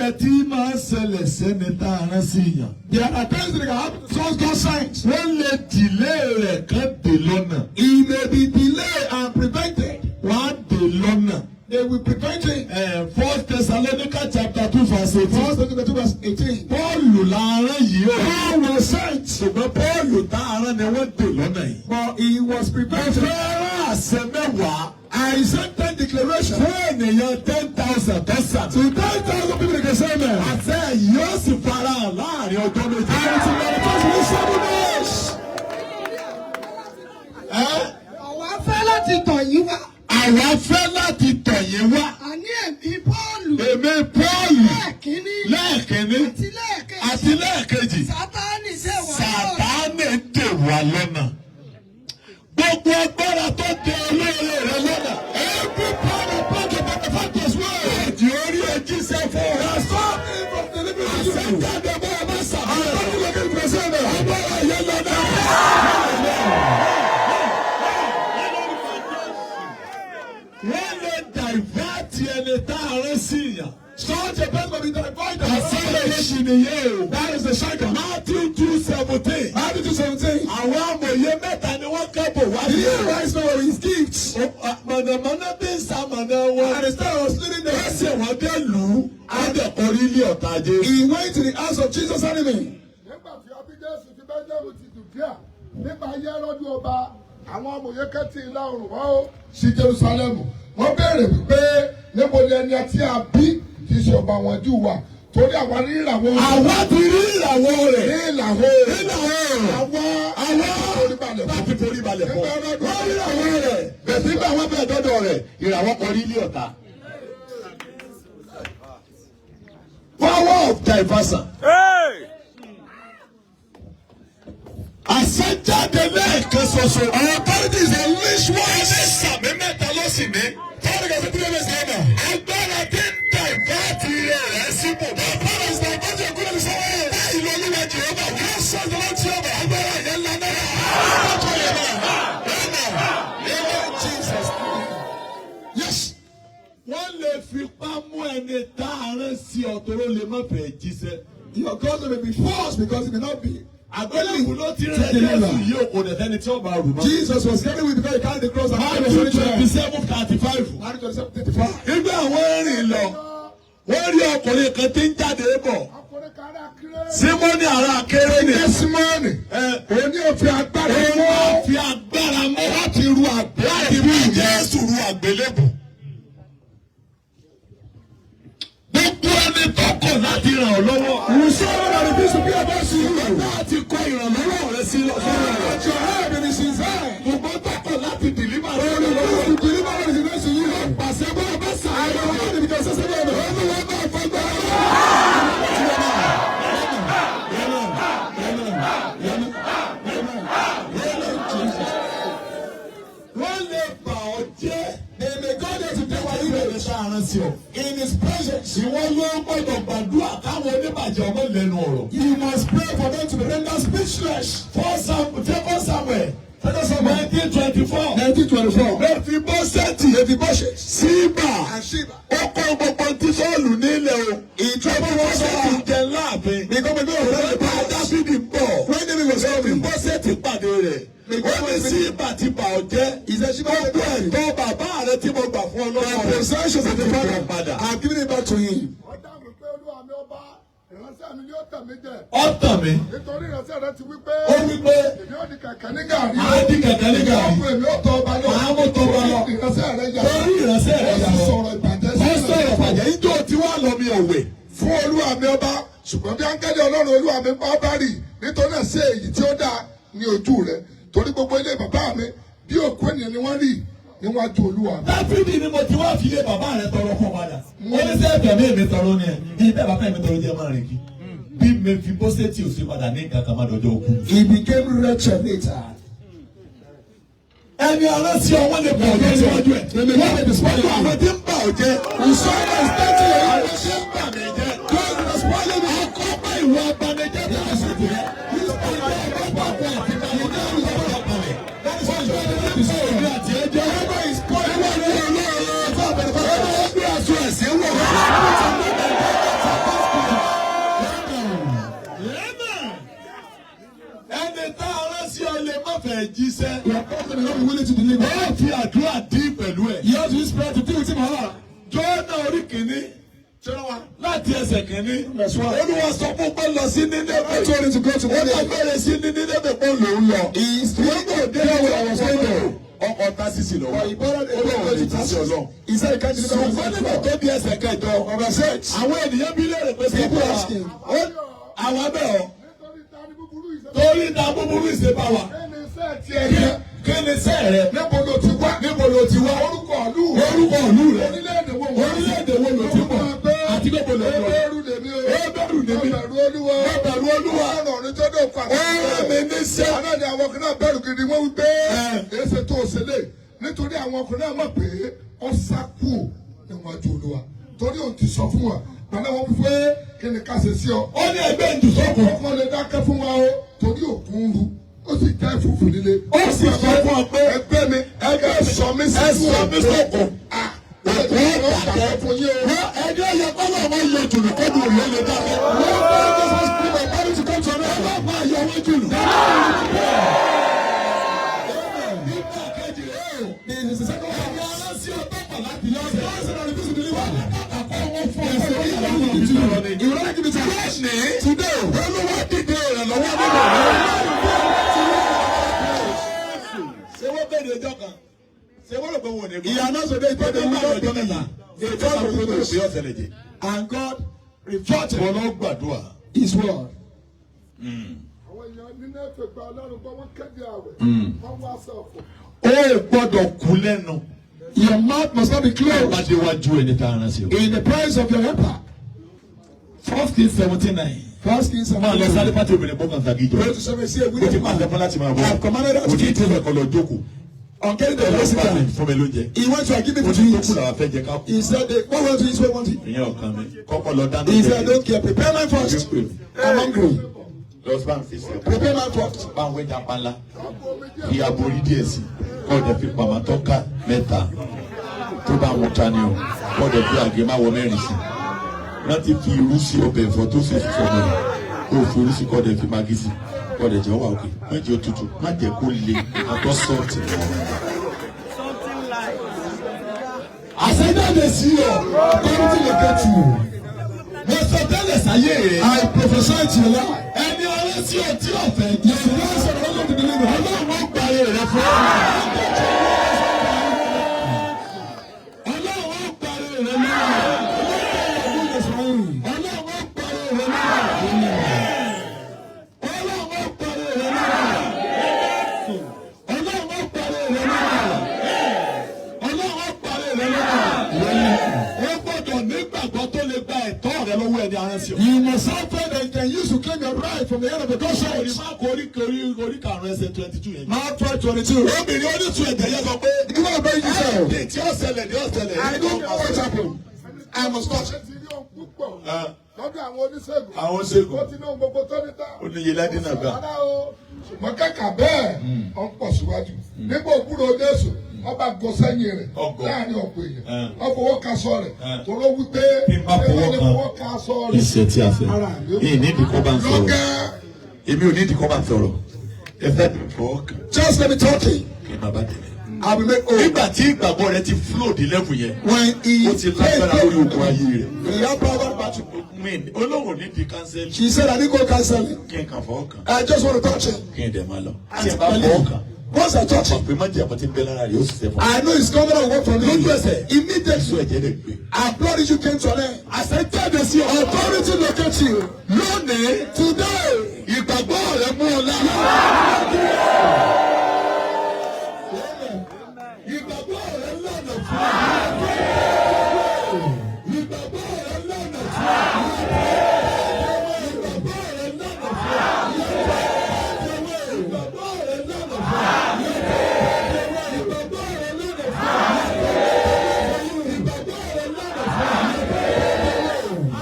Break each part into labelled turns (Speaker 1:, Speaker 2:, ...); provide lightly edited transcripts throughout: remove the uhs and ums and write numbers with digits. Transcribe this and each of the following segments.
Speaker 1: There are things that can happen to God's signs. He may be delayed and prevented. They will prevent it.
Speaker 2: 1 Thessalonians chapter 2 verse 18.
Speaker 1: 1 Thessalonians 2 verse 18.
Speaker 2: Paul was sent.
Speaker 1: But he was prevented. I sent 10 declarations.
Speaker 2: 10,000
Speaker 1: to 10,000 people can say amen.
Speaker 2: I said, you see Farah lie. You're going to àwa fẹ́ láti tọ̀ yín wá.
Speaker 3: Àní èmi Pọ́ọ̀lù.
Speaker 2: Èmi Pọ́ọ̀lù.
Speaker 3: Lẹ́ẹ̀kínní.
Speaker 2: Àti lẹ́ẹ̀kejì.
Speaker 3: Sátánì
Speaker 2: dè wá lọ́nà. Gbogbo agbára tó dè olóore rẹ lọ́nà. Every part of the factors were. Èdè orí ojú ṣe fún wa.
Speaker 1: Stop him from delivering you.
Speaker 2: Àṣẹjáde bọ́ ọmọ sàmúlò.
Speaker 1: I'm not looking for saying
Speaker 2: Agbára yẹn lọ́nà. Wọ́n lè divert ẹni tá a rẹ́ sí yàn.
Speaker 1: Such a person will be divided.
Speaker 2: That is the cycle. Matthew 2:17.
Speaker 1: Matthew 2:17.
Speaker 2: Àwọn amòye mẹ́ta ni wọ́n kẹ́bọ̀ wá.
Speaker 1: He writes now his gifts.
Speaker 2: Mọ̀nàmọ́ná bí sàmọ̀nà wọn.
Speaker 1: And the star was leading them.
Speaker 2: Wọ́n sì wọ́n dé lù ú. Adẹ̀kọ̀rí ilé ọ̀tá jẹ́.
Speaker 1: He went to the house of Jesus enemy.
Speaker 4: Nígbà tí Abídẹ́sù ti Bẹ́ńdẹ́mù ti Jùdíà, nígbà ayé lọ́dún ọba, àwọn amòye kẹ́tì ìlà oòrùn wá ó sí Jerúsálẹ́mù. Wọ́n béèrè wípé níbo ni ẹni tí a bí kì í ṣe ọba àwọn Júù wà. Torí àwa rí ìràwọ̀ rẹ̀.
Speaker 2: Àwa ti rí ìràwọ̀ rẹ̀.
Speaker 4: Ní ìlàwọ̀ rẹ̀. Àwa
Speaker 2: láti forí balẹ̀ fún. Wọ́n rí ìràwọ̀ rẹ̀. Bẹ̀sí bá wọn bẹ̀ dọ́dọ̀ rẹ̀. Ìràwọ̀ kan rí ilé ọ̀tá. Power of diversion. Àṣẹjáde lẹ́ẹ̀kan ṣoṣo. Our authority is unleashed one. Ẹni sàmì mẹ́ta ló sì ní. Fọ́ọ̀rì kan sí kúrò ní Sàmà. Agbára tí ń divert rẹ̀ síbò. Agbára is divert your good is away. Báyìí ló ní wájú ọba. Wọ́n sọ ìjọba tí ọba. Agbára yẹn lánàá. Ọkọ̀ yẹn náà. Jesus. Yes. Wọ́n lè fipá mú ẹni tá a rán sí ọ̀tọ̀rọ̀ lè má fẹ́ jíṣẹ́.
Speaker 1: Your God may be forced because it may not be. Jesus was carried with the very carried the cross and
Speaker 2: Matthew 27:35. Nígbà wọ́n rìn lọ, wọ́n rí ọkùnrin kan tí ń jáde bọ̀. Símọ́nì ará Kérénì.
Speaker 4: Símọ́nì. Òní òfin agbára mọ́.
Speaker 2: Òun fi agbára mọ́ láti ru Jésù ru àgbélébù. Gbogbo ẹni tó kọ̀ láti ràn ọ́ lọ́wọ́.
Speaker 1: Whosoever that refuses to be about you,
Speaker 2: láti kọ ìrànlọ́wọ́ rẹ sí lọ́wọ́.
Speaker 1: Let your hand be sincere.
Speaker 2: Gbogbo tó kọ̀ láti dìlímà rẹ
Speaker 1: When you
Speaker 2: lọ́wọ́.
Speaker 1: refuse to deliver what is next to you,
Speaker 2: Pàṣẹ bá ọba
Speaker 1: I
Speaker 2: sàárẹ̀
Speaker 1: don't
Speaker 2: wá.
Speaker 1: want to be consistent with it.
Speaker 2: Olúwa bá fọgbà. Wọ́n lè bà ọ́ jẹ́.
Speaker 1: May God let you take what you
Speaker 2: Ìbéèrè sáárán sí ọ.
Speaker 1: in His presence.
Speaker 2: Ìwọ ló gbọ́dọ̀ gbàdúrà káwọn oníbàjẹ́ ọmọ lẹ́nu ọ̀rọ̀.
Speaker 1: You must pray for them to be rendered speechless.
Speaker 2: 1 Samuel 19:24.
Speaker 1: 19:24.
Speaker 2: Mèfíbóṣẹ́tì. Síbà.
Speaker 1: And Sheba.
Speaker 2: Ó kọ́ gbogbo tí Sọ́ọ̀lù nílẹ̀ o. Mèfíbóṣẹ́tì jẹ láàbẹ̀.
Speaker 1: Because maybe
Speaker 2: Òwe bá Dáfídì bọ̀.
Speaker 1: when the enemy was coming,
Speaker 2: Mèfíbóṣẹ́tì pàdé rẹ̀. Ó ní Síbà ti bà ọ́ jẹ́.
Speaker 1: he said, Sheba,
Speaker 2: Gbogbo ẹ̀tọ́ bàbá rẹ̀ tí mo gbà fún ọ lọ́wọ́ rẹ̀.
Speaker 1: possessions of the
Speaker 2: Father.
Speaker 1: father, I've given it back to him.
Speaker 4: Wọ́n dáhùn pé Olúwa mi ọba, ìránṣẹ́ mi yóò tẹ̀ mí jẹ.
Speaker 2: Ó tàn mí.
Speaker 4: Nítorí ìránṣẹ́ rẹ ti wí pé.
Speaker 2: Ó wí pé
Speaker 4: Èmi ò di kẹ̀kẹ́ ní gàrí.
Speaker 2: màá di kẹ̀kẹ́ ní gàrí.
Speaker 4: Ọkùnrin mi ò tọ́ ọba lọ.
Speaker 2: Màá mú tọ́ ọba lọ.
Speaker 4: Ìránṣẹ́ rẹ yà.
Speaker 2: Torí ìránṣẹ́ rẹ̀ yà
Speaker 4: Ó
Speaker 2: lọ.
Speaker 4: sọ̀rọ̀ ìbàjẹ́
Speaker 2: Ó sọ̀rọ̀ ìbàjẹ́. Ìjọ tí wàá lọ mi òwe.
Speaker 4: fún Olúwa mi ọba, ṣùgbọ́n bí áńgẹ́lì Ọlọ́run Olúwa mi bá bá rì, nítorí náà ṣe èyí tí ó dáa ní ojú rẹ̀. Torí gbogbo ilé bàbá mi bí òkú ènìyàn ni wọ́n rí níwájú Olúwa mi.
Speaker 2: Dáfídì ni mo ti wá fi lé bàbá rẹ̀ tọrọ fún padà. Ó ní sẹ́ ẹ̀fẹ̀ mi tọrọ ni ẹ̀. Bí bẹ́ẹ̀ bàbá mi tọrọ jẹ́ máa rìn kí. Bí Mèfíbóṣẹ́tì ò sí padà ní nǹkan kan má dọjọ́ òkú.
Speaker 1: He became wretched later.
Speaker 2: Ẹni ọ̀rọ̀ sí ọwọ́ lè bọ̀ ọjọ́ síwájú ẹ̀. Wọ́n lè dìsíwájú àwọn tí ń bà ọ́ jẹ́.
Speaker 1: Whosoever is touching you,
Speaker 2: Àwọn tí ń bà mí jẹ́.
Speaker 1: God will spoil you.
Speaker 2: Ọkọ̀ bá ìwà abanijẹ́ tó ń ṣe jẹ́.
Speaker 1: Whoever is spoiling you,
Speaker 2: tí mo wà. Jọ́nà orí kìíní. Láti ẹsẹ̀ kìíní. Olúwa sọ fún pé lọ sí Nínéfè. Ó lọ bẹ̀rẹ̀ sí ní Nínéfè pé lòún lọ. Wọ́n kò dé ìwé àwọn sọ́dọ̀. Ọkọ̀ tásìsì lọ́wọ́. Olóòwò ti tásì ọlọ́. Ṣùgbọ́n nígbà tó di ẹsẹ̀ kẹjọ. Àwọn ènìyàn bí léèrè pé sí ibú wa. Àwọn abẹ́ ọ. Torí ta búburú ìṣe bá wa. Kí ni sẹ́ rẹ̀?
Speaker 4: Níbo ló ti wá?
Speaker 2: Níbo ló ti wá?
Speaker 4: Orúkọ ìlú rẹ̀.
Speaker 2: Orílẹ̀-èdè wo ló ti bọ̀? Àti gbogbo ló lọ.
Speaker 4: Ẹbẹ̀rù lèmi o.
Speaker 2: Ẹbẹ̀rù lèmi.
Speaker 4: Ẹbẹ̀rù Olúwa.
Speaker 2: Ẹbẹ̀rù Olúwa.
Speaker 4: Ọ̀rọ̀ ní tó dé òkú àti
Speaker 2: Ọ̀rọ̀ mi ní sẹ́.
Speaker 4: Àná ni àwọn ọkùnrin náà bẹ̀rù gidi wọ́n wí pé èsè tó ṣẹlẹ̀ nítorí àwọn ọkùnrin náà mọ̀ pé ó sá kú níwájú Olúwa. Torí òun ti sọ fún wa. Bàbá wọn wípé kí ni ká ṣe sí ọ.
Speaker 2: Ó ní ẹgbẹ́ ìdùsọ́kùn.
Speaker 4: Ọkọ lè dákẹ́ fún wa o torí òkun ru. Ó sì jẹ́ ìfúfú líle.
Speaker 2: Ó sì sọ fún ọ pé
Speaker 4: ẹgbẹ́ mi ẹgbẹ́ sọ mí sí
Speaker 2: sọ́kùn.
Speaker 4: Òkun ọ̀dàkẹ́ fún yín o.
Speaker 2: Ẹjọ́ yẹ kọ́lọ́ wọn yọ jùlọ kọ́dù òye lè dákẹ́. Wọ́n bá ẹgbẹ́ sọ́kùn bá ti kọ́ sọ̀rọ̀ ẹ̀ lọ́pàá ayọ̀ wọn jùlọ. Nígbà kejì rẹ̀ o. Ẹni aláṣẹ ọ̀tọ̀ pàlá ti lọ sí ọ̀sẹ̀ náà ní bísí bílí wà. Àkọ́ wọn fún ẹsẹ̀ orí ìlànà ìjìnlẹ̀ ni. Ìrọ̀lẹ́ kìí ti wá ní. Today, Olúwa dìde ìrànlọ́wọ́ nínú rẹ̀. Ṣé wọ́n bẹ̀rẹ̀ ọjọ́ kan? Ṣé wọ́n rò pé wọ́n ní? Ìyànà sọ̀dọ̀ ìpàdé wọn lọ́jọ́ mẹ́ta. And God reported wọn lọ gbàdúrà his word.
Speaker 4: Àwọn èèyàn nínú ẹ̀fẹ̀ gba Ọlọ́run gbọ́ wọ́n kéde àwẹ̀. Wọ́n wá sọ̀fọ̀.
Speaker 2: Ó gbọ́dọ̀ kú lẹ́nu.
Speaker 3: Your mouth must not be closed.
Speaker 2: Adéwájú ẹni tá a rán sí o.
Speaker 3: In the presence of your helper.
Speaker 2: 1 Kings 17:9.
Speaker 3: 1 Kings
Speaker 2: Máa lọ sáré pàtó obìnrin bọ́kàn tàgíjọ.
Speaker 3: Go to 7 say we
Speaker 2: Ó ti pàṣẹ fún láti máa bọ̀.
Speaker 3: I have commanded us
Speaker 2: Kò
Speaker 3: to
Speaker 2: tí ì
Speaker 3: eat.
Speaker 2: tẹ̀lé ẹ̀kọ́ lọ jókòó.
Speaker 3: On getting the
Speaker 2: Ọlọ́pàá
Speaker 3: visitor,
Speaker 2: fún mi lóúnjẹ.
Speaker 3: he went to give it
Speaker 2: Mo
Speaker 3: to
Speaker 2: ní
Speaker 3: you.
Speaker 2: tó kù làwọn fẹ́ jẹ ká kú.
Speaker 3: He said, what want to eat, what want to eat?
Speaker 2: Ìyẹn ọ̀kan mi. Kọ́kọ́ lọ dáná.
Speaker 3: He said, don't care, prepare my first. I'm hungry.
Speaker 2: Lọ́sibá ń fi sí ọ̀pọ̀.
Speaker 3: Prepare my first.
Speaker 2: Bá ń wẹ́jà pálá. Fi aborí díẹ̀ sí. Kọ́ọ̀dẹ̀ fi pàmò tọ́ka mẹ́ta. Tó bá mú ta ni o. Kọ́ọ̀dẹ̀ fi àgé má wọ mẹ́rin sí. Wọ́n ti fi irú sí ọbẹ̀ ẹ̀fọ́ tó fi fọ́ mọ́. Kó o fi irú sí kọ́ọ̀dẹ̀ fi magí sí. Kọ́ọ̀dẹ̀ jẹ́ wà òkè. Má jẹ́ òtútù. Má jẹ́ kó le. Àtọ́ sọ́ọ̀tì. Àṣẹjáde sí ọ.
Speaker 3: Authority locate you.
Speaker 2: Mo sọ tẹ́lẹ̀ sáyé rẹ̀.
Speaker 3: I prophesy to your life.
Speaker 2: Ẹni ọlọ́ sí ọtí ọ̀fẹ́ jẹ́.
Speaker 3: Yes, the Lord said, I'm going to deliver.
Speaker 2: Ọlọ́run ó parí rẹ̀ fún ọ. Ọlọ́run ó parí rẹ̀ náà. Ọlọ́run ó parí rẹ̀ náà. Ọlọ́run ó parí rẹ̀ náà. Ọlọ́run ó parí rẹ̀ náà. Ọlọ́run ó parí rẹ̀ náà. Ó gbọ́dọ̀ nígbàgbọ́ tó lè gba ẹ̀tọ́ rẹ̀ lọ́wọ́ ẹni aránsì ọ.
Speaker 3: You must have faith that you can use to claim your right from the end of the gospel.
Speaker 2: Orí máa kọ orí karùn-ún ẹsẹ̀ 22 yẹn.
Speaker 3: Mark 12:22.
Speaker 2: Obìnrin oníṣu ẹ̀jẹ̀ yẹn sọ pé.
Speaker 3: You want to bury yourself.
Speaker 2: Ẹ̀ẹ́dẹ̀ tí ó ṣẹlẹ̀ ni ó ṣẹlẹ̀.
Speaker 3: I don't know what happened. I must touch it.
Speaker 4: Ti rí ohun púpọ̀ lọ́dọ̀ àwọn oníṣègùn.
Speaker 2: Àwọn ṣègùn.
Speaker 4: Ó ti ní ohun gbogbo tó ní tá.
Speaker 2: Ó ní iye ládé náà gbà.
Speaker 4: Rárá o. Ṣùgbọ́n kàkà bẹ́ẹ̀ ọ ń pọ̀ síwájú. Nígbà òkúrò Jésù, ọba gọ sẹ́yìn rẹ̀ láàrin ọ̀pọ̀ èèyàn. Ọ fọwọ́ ka sọ rẹ̀. Tòró wípé
Speaker 2: Bí n bá fọwọ́
Speaker 4: ka sọ rẹ̀.
Speaker 2: Iṣẹ́ tí a fẹ́. Èyí ní ìdíkọ́ bá ń sọ̀rọ̀.
Speaker 4: Lọ́gá.
Speaker 2: Èmi ò ní ìdíkọ́ bá ń sọ̀rọ̀. Ẹ fẹ́ mi fọwọ́ kan.
Speaker 3: Just let me talk to you.
Speaker 2: Kí n má bá tẹ̀lé.
Speaker 3: I will make oath.
Speaker 2: Nígbà tí ìgbàgbọ́ rẹ ti flow dé level yẹn.
Speaker 3: When he
Speaker 2: Ó ti lágbára lórí ogun ayé rẹ̀.
Speaker 3: he had power battle.
Speaker 2: Olóhùn ní di cancel.
Speaker 3: She said, I didn't go counseling.
Speaker 2: Kí n kàn fọwọ́ kan.
Speaker 3: I just want to touch him.
Speaker 2: Kí n dẹ̀ máa lọ. Tí
Speaker 3: And
Speaker 2: ẹ bá fọwọ́ kan.
Speaker 3: once I touch him,
Speaker 2: Pé má jẹ́ àpótí bẹ́ẹ̀ lára rẹ̀ ó sì ṣe fún mi.
Speaker 3: I know his covenant will work for me.
Speaker 2: Lójú ẹsẹ̀.
Speaker 3: Immediately,
Speaker 2: Èso ẹ̀jẹ̀ lè gbé.
Speaker 3: our blood issue came to an end.
Speaker 2: Àṣẹjáde sí ọ.
Speaker 3: Authority locate you.
Speaker 2: Lónìí.
Speaker 3: Today,
Speaker 2: Ìgbàgbọ́ rẹ̀ mú ọ lára. Ìgbàgbọ́ rẹ̀ lọ́nà fún ọ. Ìgbàgbọ́ rẹ̀ lọ́nà fún ọ. Ìgbàgbọ́ rẹ̀ lọ́nà fún ọ. Ìgbàgbọ́ rẹ̀ lọ́nà fún ọ. Ìgbàgbọ́ rẹ̀ lọ́nà fún ọ.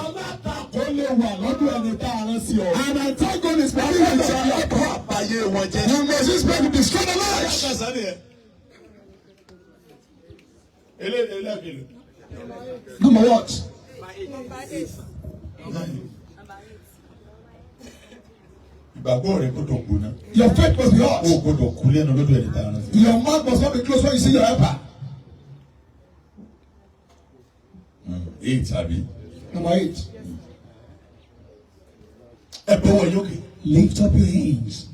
Speaker 2: Alátakò lè wà lọ́dún ẹni tá a rán sí ọ.
Speaker 3: an antagonist believe in your life.
Speaker 2: Àbáyé wọn jẹ́.
Speaker 3: You must expect to destroy the lives. Number what?
Speaker 2: Ìgbàgbọ́ rẹ̀ gbọ́dọ̀ gbóná.
Speaker 3: Your faith must be hot.
Speaker 2: O gbọ́dọ̀ kú lẹ́nu lọ́dún ẹni tá a rán sí.
Speaker 3: Your mouth must not be closed when you see your helper.
Speaker 2: 8 àbí.
Speaker 3: Number 8.
Speaker 2: Ẹ bọ̀wọ̀ yókè.
Speaker 3: Lift up your hands.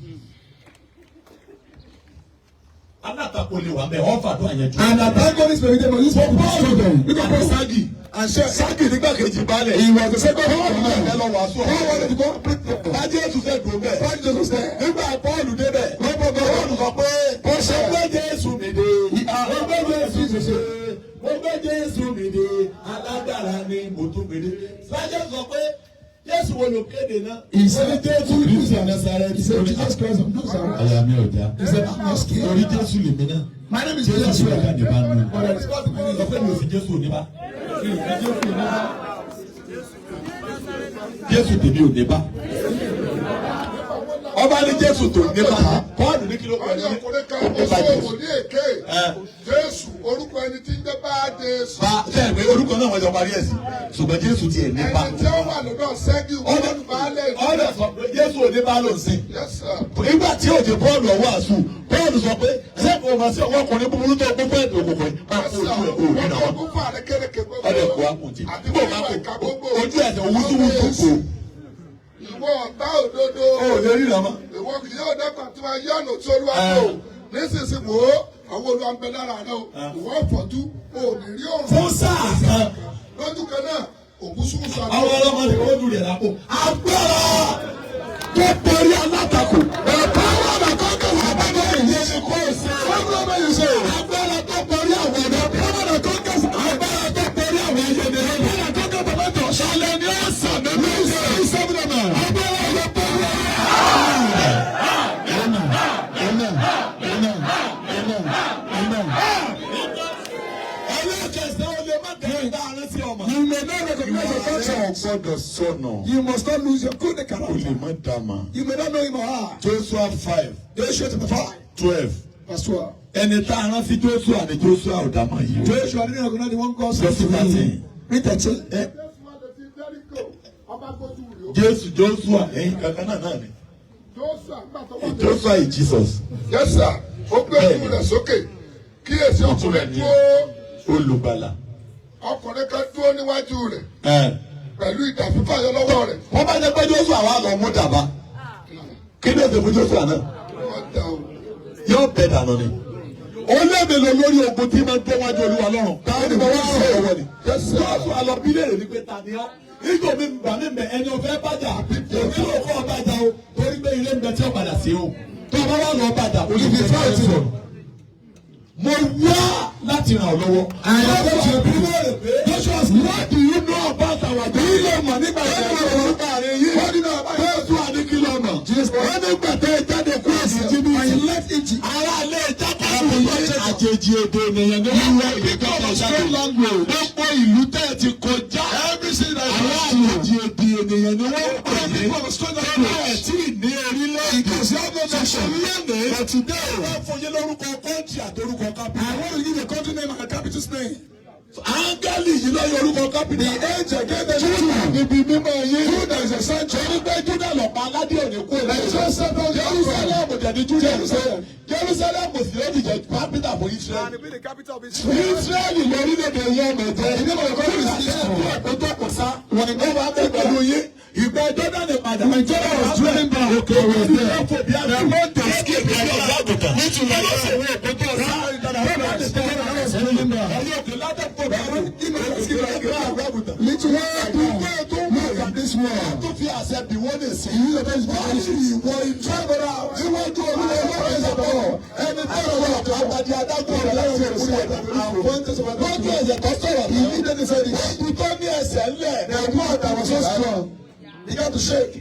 Speaker 2: Alátakò lè wà bẹ́ẹ̀ wọ́n fàdúrà yẹn jù.
Speaker 3: And attack God is permitted, but this one will destroy them. Look at
Speaker 2: Àti
Speaker 3: Paul.
Speaker 2: Sáàgì. Sáàgì nígbà kejì balẹ̀.
Speaker 3: He was the second one.
Speaker 2: Ẹ lọ wàásù.
Speaker 3: Paul wanted to go preach the gospel.
Speaker 2: Bájẹ́ Jésù fẹ́ dùn bẹ́ẹ̀.
Speaker 3: Paul Jesus was there.
Speaker 2: Nígbà Pọ́ọ̀lù débẹ̀. Pọ́ọ̀lù sọ pé ó ṣe gbé Jésù mi dé. Ó gbé Jésù mi dé. Ó gbé Jésù mi dé. Alágbára ni mo tún mi dé. Bájẹ́ sọ pé Jésù wo ló kéde náà?
Speaker 3: He said, Jésù Kristi of Nazareth. He said, Jesus Christ of Nazareth.
Speaker 2: Àyà mi ò já.
Speaker 3: He said, I'm not scared.
Speaker 2: Torí Jésù lè mí náà.
Speaker 3: My name is
Speaker 2: Jésù
Speaker 3: Jesus
Speaker 2: lè ká
Speaker 3: Christ.
Speaker 2: ní bá nù.
Speaker 3: But I discussed the meaning
Speaker 2: Sọ
Speaker 3: of
Speaker 2: pé
Speaker 3: it.
Speaker 2: mi ò fi Jésù ní bá. Jésù tèmi ò ní bá. Ọba ní Jésù tó ní bá. Pọ́ọ̀lù ní kí ló
Speaker 4: wọ́n ní
Speaker 2: pẹ̀lú
Speaker 4: ọkùnrin kan ó sọ wòlíì èké Jésù orúkọ ẹni tí ń jẹ́ bá Jésù.
Speaker 2: bá tẹ́ ìwé orúkọ náà wọ́n jọ parí ẹ̀ sí. Ṣùgbọ́n Jésù tiẹ̀ ní bá.
Speaker 4: ẹni tí ó wà lọ́dọ̀ ṣẹ́gi wọ́n bá lẹ̀
Speaker 2: Ọ̀dọ̀ sọ pé Jésù ò ní bá lò sí.
Speaker 4: Yes, sir.
Speaker 2: Nígbà tí òjò Pọ́ọ̀lù ọwọ́ àṣù, Pọ́ọ̀lù sọ pé ṣé kò mọ̀ sí ọwọ́ ọkùnrin búburú tó gbogbo ẹ̀dùn òkùnkùn yìí. Máa kó ojú ẹ̀ kó òbí náà wá.
Speaker 4: Ọdún fún àrékérekè gbogbo.
Speaker 2: Ọdẹ kò wá kùn tí.
Speaker 4: Àti
Speaker 2: Bó
Speaker 4: fún
Speaker 2: máa
Speaker 4: ìwà ìka
Speaker 2: kó
Speaker 4: gbogbo.
Speaker 2: ojú ẹ̀sẹ̀ wúsúwúsú kò.
Speaker 4: Ìwọ ọ̀tá òdodo.
Speaker 2: Ó lè rí ìrànmọ́.
Speaker 4: Ìwọ kì yóò dẹ́kun tí wọ́n yí ọ̀nà tí Olúwa kò. Nísinsìnyí wò ó, àwọn Olúwa ń bẹ lára rẹ o. Ìwọ fọ́jú, o ò ní rí òrùn.
Speaker 2: Fún sáà kan,
Speaker 4: Lójú kan náà, ògúsùn sọ
Speaker 2: àwọn ọlọ́mọ ti kọ́ dùn rẹ̀ lápò. Agbára tó borí alátakò. Ẹ̀ka wà ní kọ́kọ́ wà bá bá ìyẹn ní kó o ṣe. Fọ́nrán bá yìí ṣe. Agbára tó borí àwọn ọ̀dọ́. Agbára tó kẹ́sì. Agbára tó borí àwọn ẹ̀yẹ ní ẹ̀yẹ. Agbára tó kẹ́ bàbá jọ. Ṣàlẹ̀ ní ọ̀sán ní bí ṣe ń sẹ́fúnà náà. Agbára tó borí.
Speaker 3: You may not recognize your culture.
Speaker 2: Gbọ́dọ̀ sọnù.
Speaker 3: You must not lose your good
Speaker 2: O lè
Speaker 3: character.
Speaker 2: má dàmà.
Speaker 3: You may not know him or her.
Speaker 2: Joshua 5,
Speaker 3: Joshua chapter 5,
Speaker 2: 12.
Speaker 3: verse 12.
Speaker 2: Ẹni tá a rán sí Joshua ni Joshua ò dàmà yìí.
Speaker 3: Joshua didn't recognize the one God sent
Speaker 2: Verse
Speaker 3: to him.
Speaker 2: 13.
Speaker 3: Read 13.
Speaker 4: Jésù wà létí Jẹ́ríkò, ọba gbójú rè ó.
Speaker 2: Jésù Joshua ẹ̀yin kankan náà ni.
Speaker 4: Jósùà nígbà tó wà lé.
Speaker 2: Joshua is Jesus.
Speaker 4: Yes, sir. Ó gbé ojú rẹ̀ sókè. Kíyèsí ọkùnrin dúró.
Speaker 2: Olùgbàlà.
Speaker 4: Ọkùnrin kan dúró níwájú rẹ̀
Speaker 2: Ẹ.
Speaker 4: pẹ̀lú ìdà fífàyọ lọ́wọ́ rẹ̀.
Speaker 2: Wọ́n bá jẹ́ pé Joshua wà lọ mú dàbá. Kí ni èdè fún Joshua náà?
Speaker 4: Wọ́n dà o.
Speaker 2: Yóò bẹ̀ dànù ni. Ó lébi lọ lórí ogun tí máa ń tó wájú Olúwa lọ́rùn. Táwọn ènìyàn wá sọ ọ̀wọ́ ni. Joshua lọ bí léèrè ní pé ta ni ọ́. Ìjọ mi gbà mí mẹ ẹni ọ̀fẹ́ bàjá. Èmi ò kọ́ bàjá o. Torí pé ilé ń bẹ tí ó padà sí o. Tó o bá wà lọ bàjá, o lè fi fáwọn ti sọ̀rọ̀. Mo wá láti ràn ọ́ lọ́wọ́. Joshua bí léèrè pé Joshua what do you know about our God? Kí ló mọ̀ nígbà tí wọ́n wọ̀ nípa rẹ̀ yìí? Wọ́n ní náà Joshua ní kí ló mọ̀. Wọ́n ní gbàtẹ́ jáde kú èsì jí bí yìí. Ara ilé ìjákòó yìí àjèjì èdè ènìyàn ní wọ́n wọ ìgbésẹ̀ jáde. Gbogbo ìlú tẹ̀ ti kọjá. Àwọn àjèjì èdè ènìyàn ni wọ́n pè ní. Tọ́lá ẹ̀ tí ì ní orílẹ̀-èdè. Ṣọ̀ṣọ̀ lónìí. Ọ̀túndé wọ́n fún yín lórúkọ kọ́ńtì àtòrúkọ kápítà.
Speaker 3: I want to give a country name and a capital's name.
Speaker 2: Áńgẹ́lì yìí lọ yọ orúkọ kápítà.
Speaker 3: The angel gave the Judah.
Speaker 2: Níbi mímọ́ yín.
Speaker 3: Judah is a sanctuary.
Speaker 2: Torí pé Júdà lọ̀pá aládé òní kú èlé.
Speaker 3: Jerusalem
Speaker 2: Dẹ̀ni Júdà Jerusalem sì ló ti jẹ kápítà fún Israẹli.
Speaker 3: be the capital of Israel.
Speaker 2: Israẹli lórílẹ̀-èdè yẹn mẹ̀jẹ̀.
Speaker 3: Ìdílé ọ̀gá ìlú Israel.
Speaker 2: Àpótọ́ kò sá. Wọ́n ní wọ́n bá bẹ̀ pẹ̀lú yín. Ìgbà Jọ́dánì padà.
Speaker 3: Ìjọba was driven by
Speaker 2: Òkè òwe there. The road to escape is your Aguta. Nítorí ọlọ́sẹ̀ wo òkúta ọ̀sá.
Speaker 3: Little move from this world.
Speaker 2: Tó fi àṣẹ bí wọ́n lè sìn.
Speaker 3: You are the best.
Speaker 2: Ìwọ ìjọba ìwọ́jú olúwa lọ́wọ́ ìṣẹ̀bọ̀. Ẹni tó lọ wà tó àgbàdì adágún rẹ̀ láti ìkúrẹ̀ àwọn lójú ẹ̀sẹ̀ tó sọ̀rọ̀ bí ní dédé sẹ́ni. Ìtọ́ ní ẹsẹ̀ ńlẹ̀ ẹ̀kú àtàwọn so strong. You got to shake.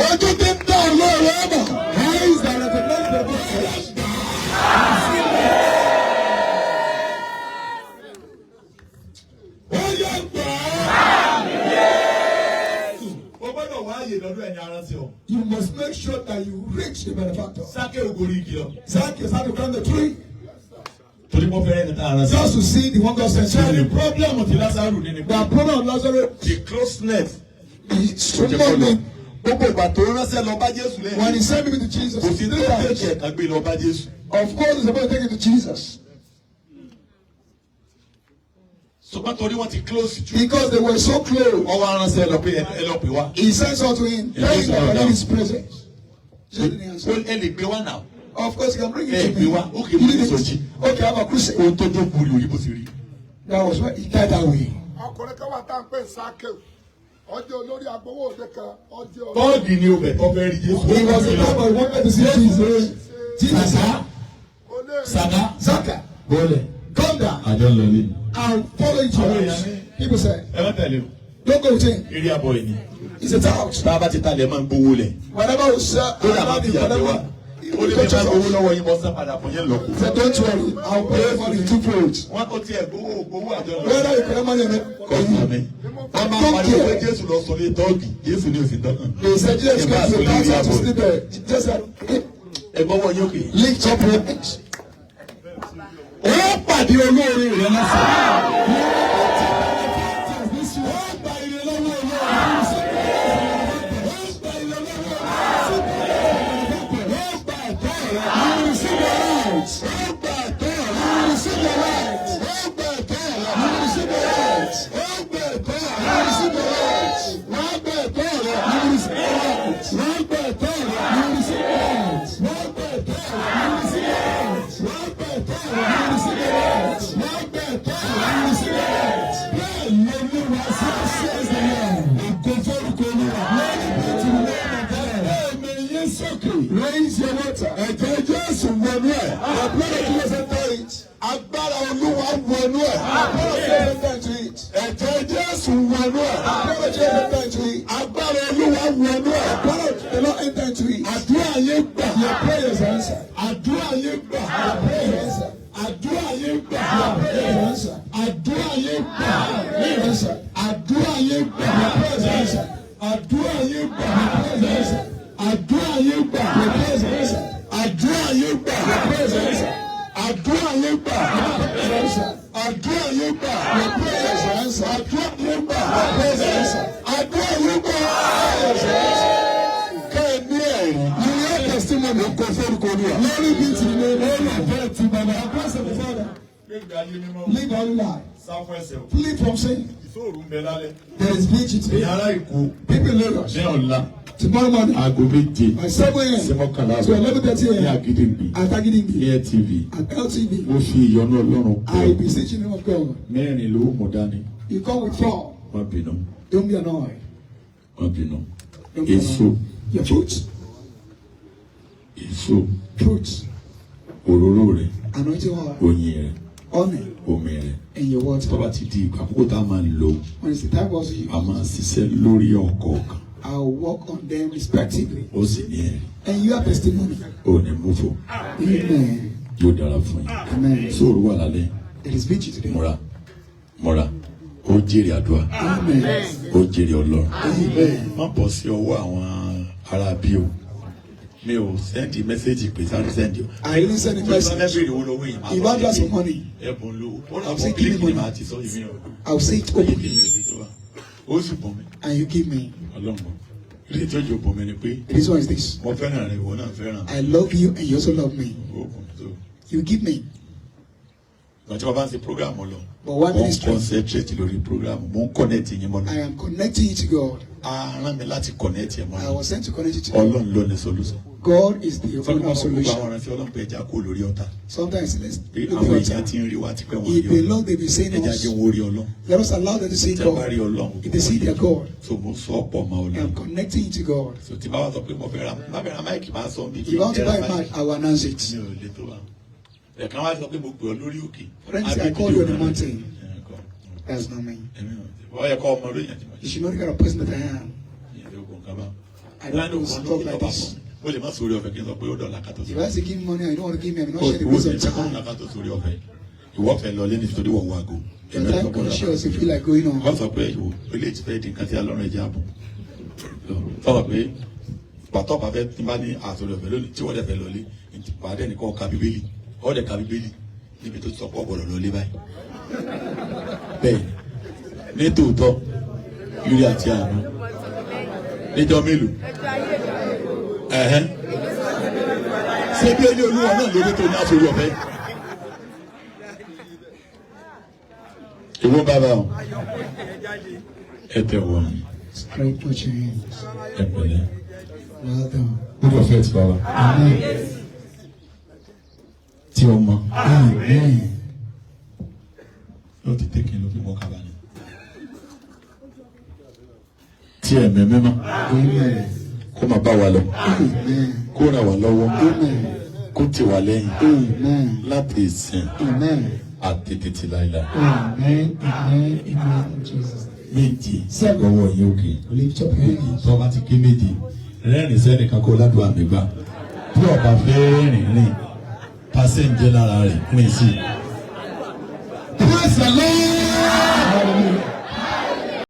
Speaker 2: Ojú ti ń dá olóore ẹ̀mọ̀.
Speaker 3: Eyes that recognize the voice.
Speaker 2: Ó yẹ gbà á. O gbọ́dọ̀ wá àyè lọ́dún ẹ̀yìn aránsẹ́ o.
Speaker 3: You must make sure that you reach the benefactor.
Speaker 2: Sáké ògòrí igi lọ.
Speaker 3: Zacchaeus had to climb the tree
Speaker 2: Torí mo fẹ́rẹ́ ní ta aránsẹ́.
Speaker 3: just to see the one God sent to
Speaker 2: Ṣé ní
Speaker 3: him.
Speaker 2: pírọ́blẹ́mù ti Lásárù ní ni?
Speaker 3: The problem of Lazarus
Speaker 2: The closeness.
Speaker 3: is so many.
Speaker 2: Gbogbo ìgbà tó ránṣẹ́ lọ bá Jésù lẹ́yìn.
Speaker 3: When he sent me to Jesus,
Speaker 2: Kò sí tó
Speaker 3: 3
Speaker 2: tẹ̀kẹ̀
Speaker 3: times.
Speaker 2: ẹ̀ka gbé lọ bá Jésù.
Speaker 3: Of course, he's about to take it to Jesus.
Speaker 2: ṣùgbọ́n torí wọ́n ti close jù.
Speaker 3: Because they were so close.
Speaker 2: Ọwọ́ aránṣẹ́ ẹ lọ pé wá.
Speaker 3: He sent unto him, praying that in his presence.
Speaker 2: Ẹ lè gbé wá náà.
Speaker 3: Of course, you can bring it
Speaker 2: Ẹ
Speaker 3: to
Speaker 2: gbé
Speaker 3: me.
Speaker 2: wá. Ó kì í mú ní sọ̀jì.
Speaker 3: Okay, I'm a Christian.
Speaker 2: Ohun tó tó kúrì òyìnbó ti rí.
Speaker 3: That was why he died that way.
Speaker 4: Ọkùnrin kan wà tá à ń pè Sákèw. Ọjọ́ olórí agbowó òde kan. Ọjọ́
Speaker 2: Bọ́ọ̀dì ni ọbẹ̀ ọbẹ̀ rí Jésù.
Speaker 3: He was a man who wanted to see Jesus. Jesus,
Speaker 4: Saka.
Speaker 3: Zaka, come down
Speaker 2: Àjọ lọ ní.
Speaker 3: and follow each other. People say,
Speaker 2: Ẹ má tẹ̀lé o.
Speaker 3: don't go with him.
Speaker 2: Eré abọ́ yìí ni.
Speaker 3: He's a tout.
Speaker 2: Bá a bá ti ta lẹ̀ máa ń gbowó lẹ̀.
Speaker 3: Whenever we sell,
Speaker 2: Ó dà máa fi àjẹ wá. Ó lè fi máa gbowó lọ́wọ́ yín bọ́ sá padà fún yẹn lọ́kù.
Speaker 3: Say, don't worry, I'll pay for the two folds.
Speaker 2: Wọ́n tó tiẹ̀ gbowó àjọ lọ.
Speaker 3: Whether you collect money or not,
Speaker 2: Kọ́sà mi. Wọ́n máa pariwo pé Jésù lọ sọ lé dọ́ọ̀gì. Jésù ni òsì dọ́kàn.
Speaker 3: they said, Jesus came to the house to sleep there. Just said,
Speaker 2: Ẹ gbọ́wọ́ yín òkè.
Speaker 3: lift up your hands.
Speaker 2: Ó pàdé olóore rẹ̀ lọ́sàn.
Speaker 3: Raise your water.
Speaker 2: Ẹ̀jẹ̀ Jésù wọnú ẹ̀.
Speaker 3: The blood of Jesus enter it.
Speaker 2: Agbára Olúwa wọnú ẹ̀.
Speaker 3: The blood of Jesus enter into it.
Speaker 2: Ẹ̀jẹ̀ Jésù wọnú ẹ̀.
Speaker 3: The blood of Jesus enter into it.
Speaker 2: Agbára Olúwa wọnú ẹ̀.
Speaker 3: The blood of the Lord enter into it.
Speaker 2: Àdúrà yẹn gbà.
Speaker 3: Your prayers are answered.
Speaker 2: Àdúrà yẹn gbà.
Speaker 3: Your prayers are answered.
Speaker 2: Àdúrà yẹn gbà.
Speaker 3: Your prayers are answered.
Speaker 2: Àdúrà yẹn gbà.
Speaker 3: Your prayers are answered.
Speaker 2: Àdúrà yẹn gbà.
Speaker 3: Your prayers are answered.
Speaker 2: Àdúrà yẹn gbà.
Speaker 3: Your prayers are answered.
Speaker 2: Àdúrà yẹn gbà.
Speaker 3: Your prayers are answered.
Speaker 2: Àdúrà yẹn gbà.
Speaker 3: Your prayers are answered.
Speaker 2: Àdúrà yẹn gbà.
Speaker 3: Your prayers are answered.
Speaker 2: Àdúrà yẹn gbà.
Speaker 3: Your prayers are answered.
Speaker 2: Àdúrà yẹn gbà.
Speaker 3: Your prayers are answered.
Speaker 2: Àdúrà yẹn gbà. Kẹ́ẹ̀ni ẹ̀rí.
Speaker 3: You hear testimony.
Speaker 2: Kò forúkọ Olúwa.
Speaker 3: Glory be to the name of the Lord. To the grace of the Father. Live holy life. Flee from sin. There is beauty today. People in Lagos. Tomorrow morning.
Speaker 2: Aago méje.
Speaker 3: By 7 a.m.
Speaker 2: Sí mọ́kànlá
Speaker 3: to 11:30
Speaker 2: ní
Speaker 3: a.m.
Speaker 2: Agídìgbì.
Speaker 3: at Agidingbi.
Speaker 2: Ní TV.
Speaker 3: At LTV.
Speaker 2: Mo fi ìyọ́nú Ọlọ́run pè
Speaker 3: I
Speaker 2: ọ́.
Speaker 3: beseech you in the name of God.
Speaker 2: Mẹ́rin ló mú dání.
Speaker 3: You come with 4.
Speaker 2: Má bínú.
Speaker 3: Don't be annoyed.
Speaker 2: Má bínú.
Speaker 3: Don't be
Speaker 2: Èso.
Speaker 3: annoyed. Your fruits.
Speaker 2: Èso.
Speaker 3: Fruits.
Speaker 2: Òróró rẹ̀.
Speaker 3: Anointing oil.
Speaker 2: Oyin rẹ̀.
Speaker 3: Honor.
Speaker 2: Omi rẹ̀.
Speaker 3: And your water.
Speaker 2: Tó bá ti di àkókò tá a máa lò.
Speaker 3: When it's the time for us to use,
Speaker 2: A máa ṣiṣẹ́ lórí ọ̀kọ̀ọ̀kan.
Speaker 3: I'll work on them respectively.
Speaker 2: Ó sì ní ẹ̀rí.
Speaker 3: And you have testimony.
Speaker 2: Ó ní múfò.
Speaker 3: Amen.
Speaker 2: Yóò dára fún yín.
Speaker 3: Amen.
Speaker 2: Sóòrù wà lálẹ́.
Speaker 3: There is victory today.
Speaker 2: Múra. Ó jèrè àdúrà.
Speaker 3: Amen.
Speaker 2: Ó jèrè Ọlọ́run.
Speaker 3: Amen.
Speaker 2: Má bọ̀ sí ọwọ́ àwọn ará bí o. Mi ò sẹ́ndì mẹ́sẹ́jì pé sáré sẹ́ndì o.
Speaker 3: I didn't send a message.
Speaker 2: Mẹ́sẹ́jì owó lọ́wọ́ yìí.
Speaker 3: If I got some money,
Speaker 2: Ẹ̀bùn ló. Ó
Speaker 3: I'll
Speaker 2: lọ
Speaker 3: say
Speaker 2: fún
Speaker 3: give me
Speaker 2: kílíkì ní
Speaker 3: money.
Speaker 2: màá ti sọ ìmí o.
Speaker 3: I'll say it
Speaker 2: Kílíkì
Speaker 3: openly.
Speaker 2: ní òbí tó wà. Ó sì bọ̀ mí.
Speaker 3: And you give me.
Speaker 2: Ọlọ́run. Ilé ìtọ́jú bọ̀ mí ni pé
Speaker 3: This one is this.
Speaker 2: mo fẹ́ràn rẹ̀ ìwọ náà fẹ́ràn.
Speaker 3: I love you and you also love me.
Speaker 2: Oògùn tó.
Speaker 3: You give me.
Speaker 2: Bàtí wọ́n bá ń ṣe prógráàmù lọ.
Speaker 3: But one
Speaker 2: Mo ń
Speaker 3: ministry,
Speaker 2: concentrate lórí prógráàmù. Mo ń connect yín mọ́
Speaker 3: I
Speaker 2: náà.
Speaker 3: am connecting you to God.
Speaker 2: A rán mi láti connect yẹn mọ́
Speaker 3: I
Speaker 2: náà.
Speaker 3: was sent to connect you to God.
Speaker 2: Ọlọ́run ló ní solution.
Speaker 3: God is the
Speaker 2: Sọ́kùnrin
Speaker 3: owner of
Speaker 2: gbogbo
Speaker 3: solution.
Speaker 2: àwọn ọ̀rẹ́ tí Ọlọ́run pé ẹja kó lórí ọ̀tá.
Speaker 3: Sometimes let's
Speaker 2: Pé
Speaker 3: look
Speaker 2: àwọn
Speaker 3: at
Speaker 2: èèyàn
Speaker 3: it.
Speaker 2: ti ń rí wa ti pẹ́ wọ́n
Speaker 3: If
Speaker 2: rí
Speaker 3: they
Speaker 2: Ọlọ́run.
Speaker 3: love, they be saying
Speaker 2: Ẹja
Speaker 3: us.
Speaker 2: jẹ́ wọ́n rí Ọlọ́run.
Speaker 3: Let us allow them to see
Speaker 2: Tẹ́ bá rí
Speaker 3: God.
Speaker 2: Ọlọ́run.
Speaker 3: If they see their God,
Speaker 2: So mo sọ ọ̀pọ̀ ọmọ
Speaker 3: I am
Speaker 2: Ọlọ́run.
Speaker 3: connecting you to God.
Speaker 2: So tí bá wà sọ pé mo fẹ́ ra máìkì máa sọ bí
Speaker 3: If you want to buy a mic, I will announce
Speaker 2: Mi
Speaker 3: it.
Speaker 2: ò lè tó wa. Ẹ̀ka wá sọ pé mo pè ọ́ lórí òkè.
Speaker 3: Friends, I call you on the mountain. That's not me.
Speaker 2: Wọ́n yẹ kọ́ ọmọ lóyún àti
Speaker 3: You should know the kind of person that I am. I don't
Speaker 2: Láàánú
Speaker 3: do
Speaker 2: kan
Speaker 3: stuff
Speaker 2: ló
Speaker 3: like
Speaker 2: bá
Speaker 3: this.
Speaker 2: fún mi. Ó lè má sórí ọ̀fẹ́ kí n sọ pé ó dọ̀là ká tó
Speaker 3: If
Speaker 2: sórí
Speaker 3: I say give me money, I don't want to give me, I'm not
Speaker 2: ọ̀fẹ́.
Speaker 3: sharing the
Speaker 2: Ó
Speaker 3: grace
Speaker 2: ní
Speaker 3: of
Speaker 2: sẹ́kọ̀ọ́
Speaker 3: time.
Speaker 2: ká tó sórí ọ̀fẹ́. Ìwọ́ fẹ́ lọ lé nítorí wọ̀ wá go.
Speaker 3: You're time conscious, you feel like going on.
Speaker 2: Wọ́n sọ pé ìwò ilé ìtìfẹ́ di nǹkan tí Ọlọ́run ẹja bọ̀. Sọ̀rọ̀ pé pàtó bàbá tí bá ní àtòrí ọ̀fẹ́ lónìí tí wọ́n dẹ̀ fẹ́ lọ lé ìpàdé nìkan ka Bíbélì. Ó dẹ̀ ka Bíbélì níbi tó sọ pé ọ̀gbọ̀dọ̀ lọ lé báyìí. Bẹ́ẹ̀ ní tòótọ́ Yúrí àti àánú níjọ́ mélòó? Ṣé bí ẹni Olúwa náà lórí tó ní àtòrí ọ̀fẹ́? Ìwọ bàbá o. Ẹ tẹ̀wọ̀ mi.
Speaker 3: Straight with your hands.
Speaker 2: Ẹ pẹ̀lẹ́.
Speaker 3: Well done.
Speaker 2: Good of it, bàbá.
Speaker 3: Amen.
Speaker 2: Tí ọmọ.
Speaker 3: Amen.
Speaker 2: Ló ti tẹ̀kí ló fi mọ́ kábà ni. Tí ẹ̀mí mímọ́.
Speaker 3: Amen.
Speaker 2: Kó máa bá wa lọ.
Speaker 3: Amen.
Speaker 2: Kó ràn wá lọ́wọ́.
Speaker 3: Amen.
Speaker 2: Kó tì wá lẹ́yìn.
Speaker 3: Amen.
Speaker 2: Láti ìsìn
Speaker 3: Amen.
Speaker 2: àti títí láíláí.
Speaker 3: Amen. Amen. Amen. In Jesus' name.
Speaker 2: Méjì. Sẹ́gbọ̀wọ̀ yín òkè.
Speaker 3: Lift up your hands.
Speaker 2: Tó bá ti ké méjì. Rẹ́rìn sẹ́nìkan kó ládùúgbò àmì gbà. Bí ọba fẹ́ rìn pàṣẹ ń jẹ́ lára rẹ̀ rìn sí.
Speaker 3: Praise the Lord.